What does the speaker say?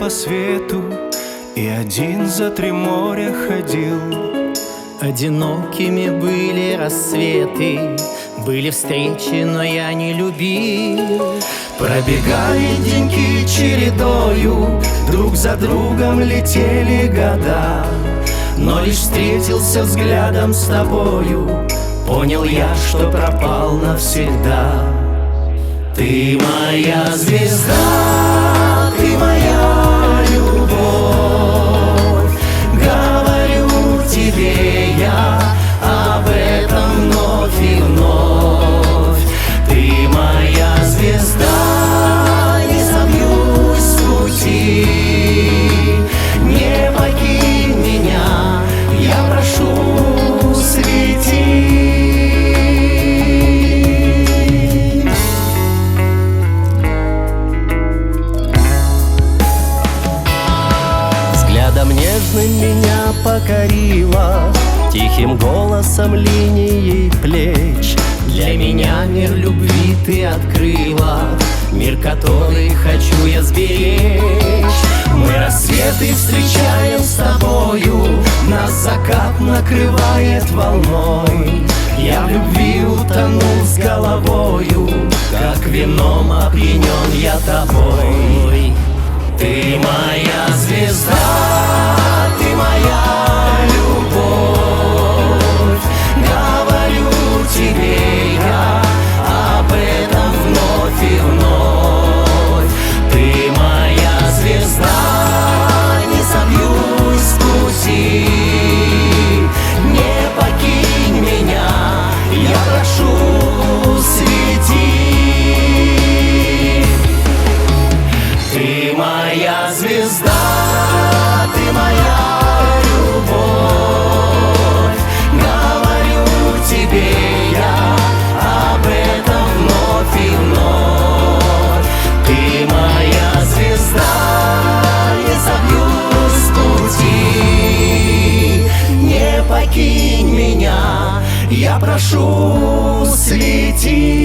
по свету и один за 3 моря ходил. Одинокими были рассветы, были встречи, но я не любил. Пробегали деньки чередою, друг за другом летели года. Но лишь встретился взглядом с тобою, понял я, что пропал навсегда. Ты моя звезда, ты моя любовь. Говорю тебе я об этом вновь и вновь. Ты моя звезда, не собьюсь с пути. Не покинь меня, я прошу, свети. Взглядом нежным меня покорила, тихим голосом линией плеч. Для меня мир любви ты открыла, мир, который хочу я сберечь. Мы рассветы встречаем с тобою, нас закат накрывает волной. Я в любви утонул с головою, как вином опьянен я тобой. Ты моя звезда, ты моя любовь. Говорю тебе я об этом вновь и вновь. Ты моя звезда, не собьюсь с пути. Не покинь меня, я прошу, свети. Ты моя звезда, ты моя любовь. Говорю тебе я об этом вновь и вновь. Ты моя звезда, не собьюсь с пути. Не покинь меня, я прошу, свети.